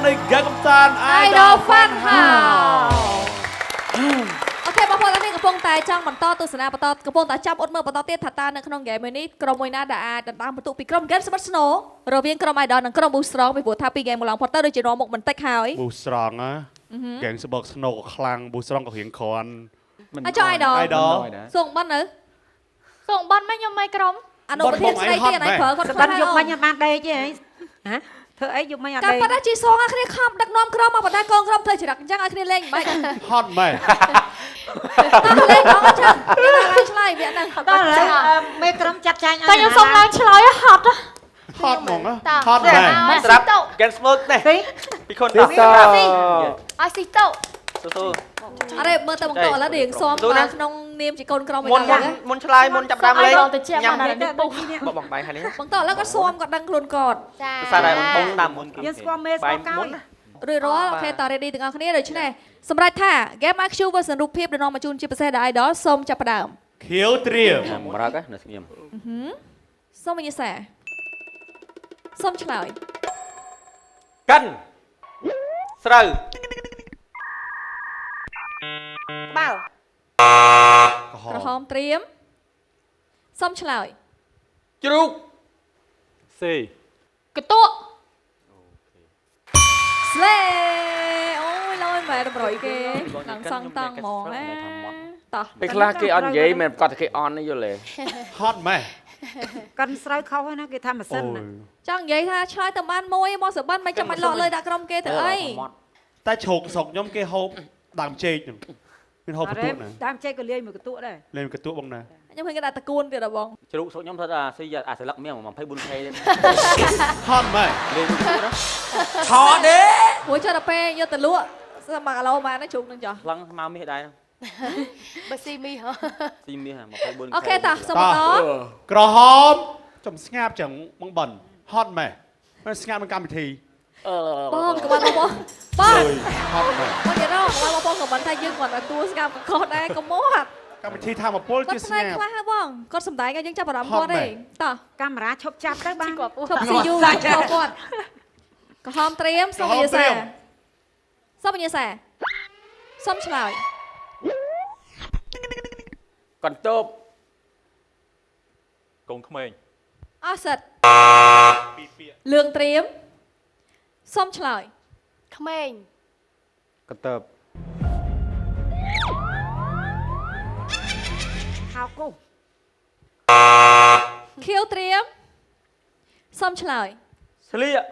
ในแกงกับจานไอดอลฟันฮาวโอเคបងប្អូនទាំងនេះកំពុងតែចង់បន្តទស្សនាបន្តកំពុងតែចាប់អត់មើលបន្តទៀតថាតើនៅក្នុងហ្គេមមួយនេះក្រុមមួយណាដែលអាចដណ្ដើមបន្ទុកពីក្រុម Game Smart Snow រវាងក្រុម Idol និងក្រុម Boost Strong ពីព្រោះថាពីហ្គេមមកឡើងផុតទៅដូចជានាំមុខបន្តិចហើយ Boost Strong ណាហ្គេម Smart Snow ក៏ខ្លាំង Boost Strong ក៏រៀងគ្រាន់ អាចចង់ Idol សួងបាននៅសួងបានមិនខ្ញុំមិនក្រុម អនុប្រធានស្ដីទៀតអីប្រើគាត់ខ្លាំងយកបាញ់បានដេកទេហ៎ធ្វើអីយកមិញអត់ដេកកាប់ប៉ាជីសងឲ្យគ្នាខំដឹកនាំក្រុមមកបណ្ដាកងក្រុមធ្វើចរិតអញ្ចឹងឲ្យគ្នាលេងមិនហត់មែនតើលេងបងអញ្ចឹងគេឡើងឆ្លើយវាហ្នឹងតើមេក្រុមចាត់ចែងឲ្យតែខ្ញុំសុំឡើងឆ្លើយហត់ហត់ហ្មងហត់មែនស្រាប់ Get Smoke នេះពីខ្លួនតាឲ្យស៊ីតោអរេមើលទៅបងតឥឡូវរៀងស៊ំក្នុងនាមជាកូនក្រុមមុនឆ្លើយមុនចាប់ដើមលេងញ៉ាំនេះពុកបងបាយហើយនេះបងតឥឡូវគាត់ស៊ំគាត់ដឹងខ្លួនគាត់ចាសារតែបងតាមមុនយើងស្គាល់មេស្គាល់កោយរួចរាល់អូខេត ready ទាំងអស់គ្នាដូច្នេះសម្រាប់ថា Game IQ versus រូបភាពដែលនាំមកជូនជាពិសេសដល់ Idol សូមចាប់ផ្ដើមខៀវត្រៀមបរកនៅស្ងៀមសូមអញ្ញសាសូមឆ្លើយកិនស្រូវបាល់ក្រហមត្រៀមសូមឆ្លើយជ្រូកសេកតក់ស្លេអូយឡយមែនតម្រុយគេឡើងសង់តង់ហ្មងណាតោះពេលខ្លះគេអត់និយាយមិនគាត់តែគេអន់យល់ទេហត់មែនកាន់ស្រូវខុសហើយណាគេថាម៉ាស៊ីនចង់និយាយថាឆ្លើយទៅបានមួយមកសបិនមិនចាំបាច់លក់លើដាក់ក្រុមគេទៅអីតែជ្រូកស្រុកខ្ញុំគេហូបដើមចេកហ្នឹងមានហូបកន្ទក់ណាដើមចេកក៏លាយមួយកន្ទក់ដែរលាយមួយកន្ទក់បងណាខ្ញុំឃើញគេដាក់តកួនទៀតបងជ្រូកស្រុកខ្ញុំថាស៊ីអាស្លឹកមៀង 24K ទេហត់មែនលេងណាឆោតទេមួយចុះដល់ពេលយកទៅលក់ស្មើគីឡូបានជ្រូកនឹងចុះខ្លាំងមកមាសដែរបើស៊ីមីហ៎ស៊ីមាស 24K អូខេតាសុំបន្តក្រហមចំស្ងាប់ចឹងបងបិនហត់មែនមិនស្ងាប់ក្នុងកម្មវិធីបងកុំបងបងហត់មែនបងនិយាយដល់បងក៏មិនថាយើងគាត់ឲ្យតួស្ងាប់កកដែរកុំមកកម្មវិធីធម្មពលជាស្ងាប់ខ្លះហើយបងគាត់សំដែងឲ្យយើងចាប់អារម្មណ៍គាត់ទេតោះកាមេរ៉ាឈប់ចាប់ទៅបានឈប់ស៊ីយូគាត់ក្រហមត្រៀមសូមអញ្ញាសាសូមអញ្ញាសាសូមឆ្លើយកន្ទប់កូនក្មេងអស់សិតលឿងត្រៀមសូមឆ្លើយក្មេងកន្ទប់ហៅគូខៀវត្រៀមសូមឆ្លើយស្លៀក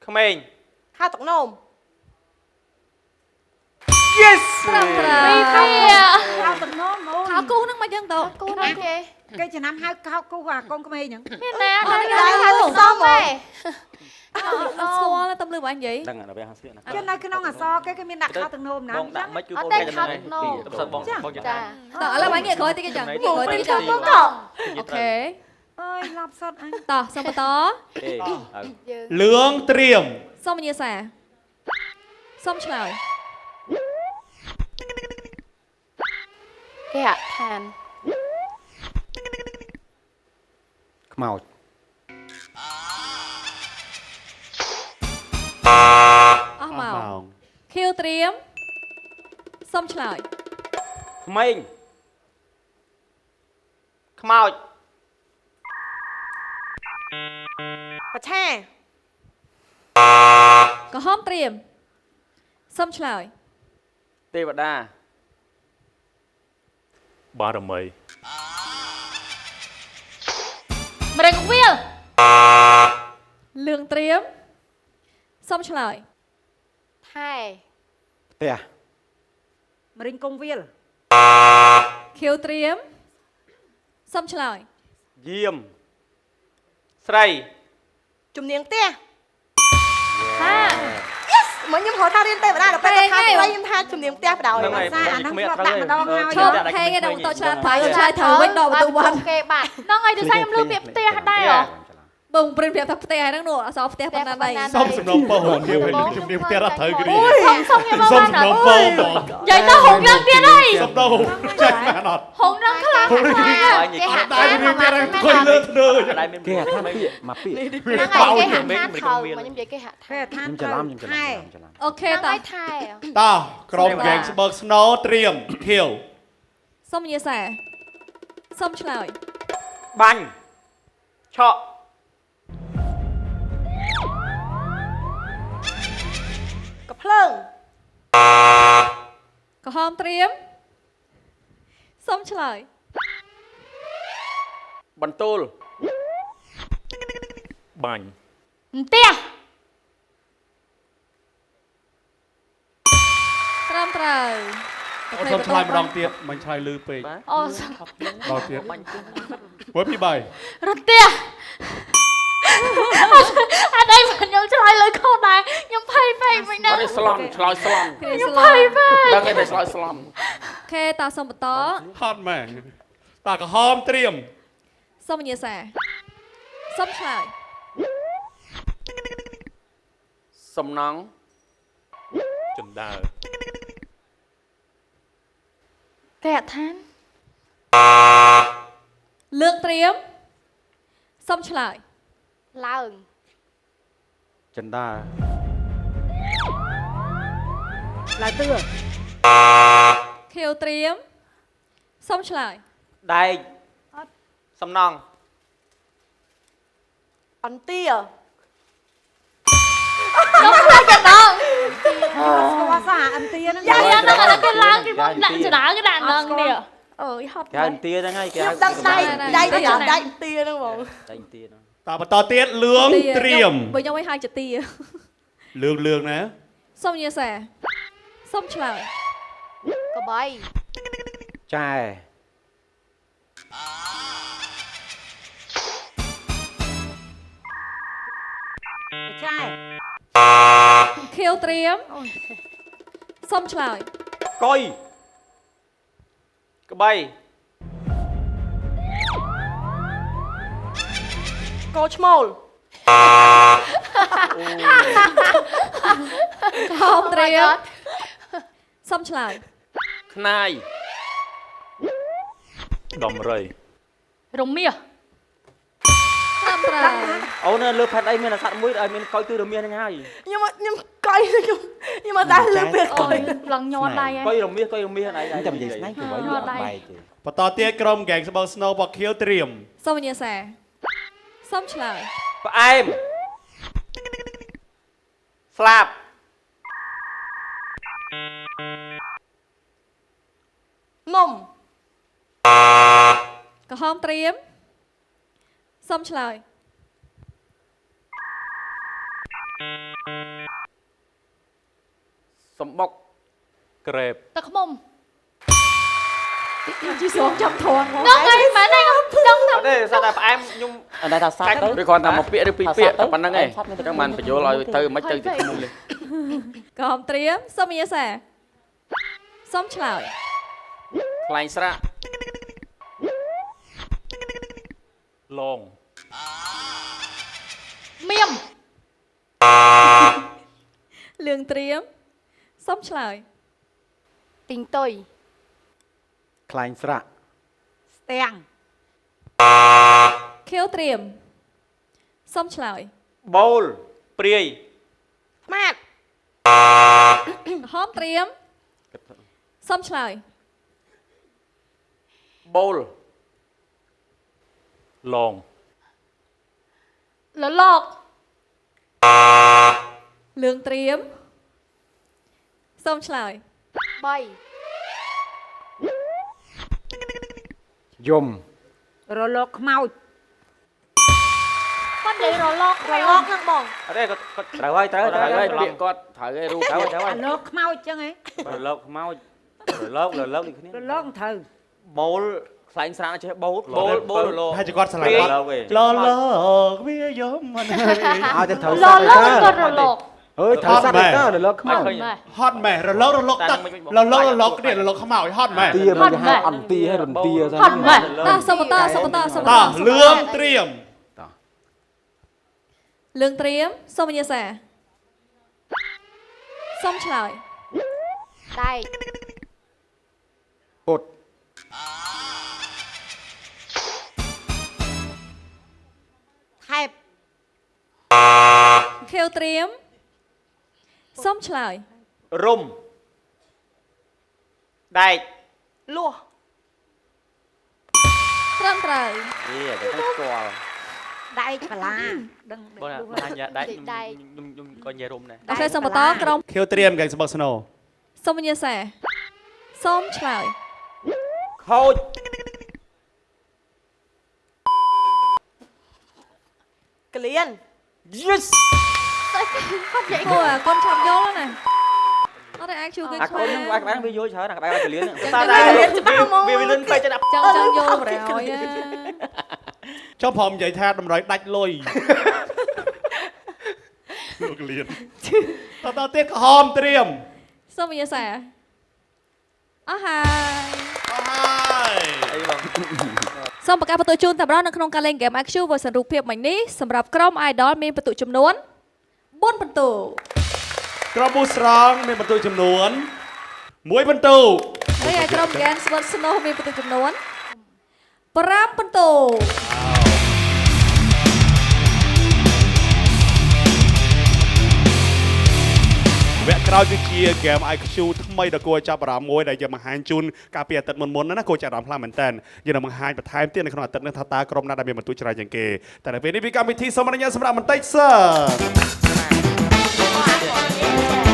ក្មេងហៅតុកនោម Yes ត្រឹមត្រូវហៅតុកនោមអូនហៅគូហ្នឹងមកយ៉ាងទៅគូហ្នឹងគេចំណាំហៅគូអាកូនក្មេងហ្នឹងមានណាហៅតុកនោមទេស្គាល់តែលឺបងនិយាយដឹងដល់ពេលហៅស្លៀកណាគេនៅក្នុងអសរគេមានដាក់ខោទឹកនោមណាបងដាក់មិនគឺបងតែហ្នឹងបងចាតើឥឡូវបងងាកក្រោយតិចចឹងក្រោយតិចចឹងអូខេអើយឡប់សុតអញតោះសូមបន្តលឿងត្រៀមសូមអញ្ញាសាសូមឆ្លើយគេហាក់ឋានខ្មោចអស់មកខៀវត្រៀមសូមឆ្លើយក្មេងខ្មោចប្រឆាក្រហមត្រៀមសូមឆ្លើយទេវតាបារមី ម្រេចវាលលឿងត្រៀមសូមឆ្លើយថែផ្ទះមរិញកងវាលខៀវត្រៀមសូមឆ្លើយយាមស្រីជំនាញផ្ទះហាមកខ្ញុំហៅថារៀនទេវតាដល់ពេលថាស្រីខ្ញុំថាជំនាញផ្ទះបដ ாய் អាហ្នឹងគាត់ដាក់ម្ដងហើយឈប់ហេគេដល់បន្តឆ្លាតបាយឆ្លើយត្រូវវិញដល់បន្ទូបានគេបាទហ្នឹងហើយដូចខ្ញុំលឺពាក្យផ្ទះដែរ bùng bừng đẹp thật tè năng nổ sao tè phần nào đây សុំសំណងពោហៀវឲ្យជំនាញផ្ទះរត់ត្រូវគ្រា xong như សុំ bao សំ bạn ណង ạ ពោហ្មង vậy tao hùng răng kia đây សុំដោចាច់ណាស់អត់ hùng răng khá là ដៃរៀងទៀតខុយលើធ្នើ ដៃមានគេថាពាក្យមកពាក្យ គេហាក់ថាថើមកខ្ញុំនិយាយគេហាក់ថា ខ្ញុំច្រឡំខ្ញុំច្រឡំ អូខេ តែ តោះ ថែ តោះក្រុមហ្គេងស្បើកស្នូត្រៀមខៀវ សុំនិយាយសែសុំឆ្លើយ បាញ់ឆក់ កំភ្លើង ក្រហមត្រៀមសុំឆ្លើយ បន្ទោលបាញ់ tia ត្រឹមត្រូវ អត់សុំឆ្លើយម្ដងទៀតមិនឆ្លើយលឺពេក ô ដល់ទៀតមួយពី3 rất tia ở đây mà nhung chơi lời con này nhung phay phay mình អត់ nè ទេស្លំឆ្លើយស្លំ គ្នាស្ nhung លោ phay phay ដឹងទេឆ្លើយស្លំ ខេតោះសុំបន្ត ហត់មែនតើក្រហមត្រៀម សុំនិយាយសែសុំឆ្លើយ សំណង ចិនដើ kẹt than លឿងត្រៀមសុំឆ្លើយ ឡើង ចិនដា ឡើយទឿខៀវត្រៀមសុំឆ្លើយ ដែកសំណង អន្ទា đúng là cái đó ស្គាល់សារអន្ទាហ្នឹង dạ dạ nó là cái lang cái bông đạn cho đá cái đạn nâng nè ơi hot គេហៅទាហ្នឹងហើយគេហៅ ខ្ញុំដឹងដៃទៅដៃអន្ទាហ្នឹងបង ដៃទាហ្នឹង តើបន្តទៀតលឿងត្រៀម បើខ្ញុំឲ្យហាយជាទា លឿងណា សុំនិយាយសែសុំឆ្លើយ កបៃ ចែ ចាយ ខៀវត្រៀមសុំឆ្លើយ កុយក្បី កោឈ្មោល ក្រហមត្រៀមសុំឆ្លើយ ខ្នាយ ដំរី rồng mía ត្រឹមត្រូវ អូនលើផែនអីមានអាសត្វមួយឲ្យមានកុយគឺរមៀសហ្នឹងហើយ ខ្ញុំកៃខ្ញុំមកដែរលើពេលកៃ lần nhọt đây កុយរមៀសហ្នឹងឯងតែនិយាយស្នៃគឺវិញអត់បែកទេ បន្តទៀតក្រុមហ្គេងស្បើកស្នូរបស់ខៀវត្រៀម សុំនិយាយសែសុំឆ្លើយ ផ្អែមស្លាប់ នំ ក្រហមត្រៀមសុំឆ្លើយ សំបុក ក្រេប ta không mông ជីសងចាំធន់មក nâng ngay mà đây không nâng អត់ទេសត្វតែផ្អែមខ្ញុំអត់តែថាសាច់ទៅឬគ្រាន់តែមួយពាក្យឬពីរពាក្យតែប៉ុណ្្នឹងឯងអញ្ចឹងបានបញ្យល់ឲ្យទៅមិនទៅទីនោះលេ ក្រហមត្រៀមសុំនិយាយសែសុំឆ្លើយ ខ្លាញ់ស្រាក់ ឡង miêm លឿងត្រៀមសុំឆ្លើយ ទីងតុយ ខ្លាញ់ស្រាក់ ស្ទាំង ខៀវត្រៀមសុំឆ្លើយ បូលព្រាយ ម៉ាត់ ក្រហមត្រៀមសុំឆ្លើយ បូល ឡង lỡ lọt លឿងត្រៀមសុំឆ្លើយ 3 យំ រលកខ្មោច con đấy rồi lọt រលកហ្នឹងបង អត់ទេគាត់ត្រូវហើយត្រូវហើយពាក្យគាត់ត្រូវហើយរូបត្រូវហើយ រលកខ្មោចចឹងហ៎ រលកខ្មោចរលកដូចគ្នា រលកត្រូវ បូលខ្លាញ់ស្រាក់ចេះបូលបូលរលក ហើយគាត់ឆ្លើយ ព្រាយ គាត់ឡឡវាយំមិន ឲ្យតែត្រូវ lọt lọt con rồi lọt អើយត្រូវសាត់ទៅរលកខ្មោច mẹ ហត់មែនរលកទឹករលកគ្នារលកខ្មោចហត់មែន ទាមិនគេហៅអន្ទាឲ្យរន្ទា hot mẹ តោះសុំបន្តសុំបន្តសុំប តោះ ន្ត លឿងត្រៀម លឿងត្រៀមសូមវិញ្ញាសាសូមឆ្លើយ Đây. ពុត ថែប ខៀវត្រៀមសូមឆ្លើយ រុំដែក លួស ត្រឹមត្រូវ នេះតែស្គាល់ ដៃបលាដឹង បងអញដែកខ្ញុំក៏ញ៉ែរុំដែរ អូខេសូមបន្តក្រុម ខៀវត្រៀមកែងស្បឹកស្នូ សូមវិញ្ញាសាសូមឆ្លើយ ខូច ក្លៀន Yes គួរកូនឆាប់យល់ណាអត់ទេអាចជួយគេ អា ឆ្លើ កូ យ នហ្នឹងក្បែរវាយល់ច្រើនណាក្បែរកលៀន ចឹង វាលឿនពេកចិត្ត ចឹងយល់ប្រយោយ ចុះព្រមនិយាយថាតម្រូវដាច់លុយលោកលៀនតទៀតក្រហមត្រៀម សូមវិញ្ញាសាអស់ហើយ អស់ហើយ អីបង សូមប្រកាសបន្ទូលជូនតែម្ដងនៅក្នុងការលេង Game IQ version រូបភាពមិញនេះសម្រាប់ក្រុម Idol មានបន្ទុកចំនួន4បន្ទុក ក្រុមប៊ូស្រងមានបន្ទុកចំនួន1បន្ទុក ហើយឯក្រុម Game Sport Snow មានបន្ទុកចំនួន5បន្ទុក វគ្គក្រោយគឺជា Game IQ ថ្មីដ៏គួរឲ្យចាប់អារម្មណ៍មួយដែលយើងបង្ហាញជូនកាលពីអាទិត្យមុនៗណាគួរចាប់អារម្មណ៍ខ្លាំងមែនតើយើងនឹងបង្ហាញបន្ថែមទៀតនៅក្នុងអាទិត្យនេះថាតើក្រុមណាដែលមានបន្ទុកច្រើនជាងគេតែនៅពេលនេះពីកម្មវិធីសូមអនុញ្ញាតសម្រាប់បន្តិចសិន អ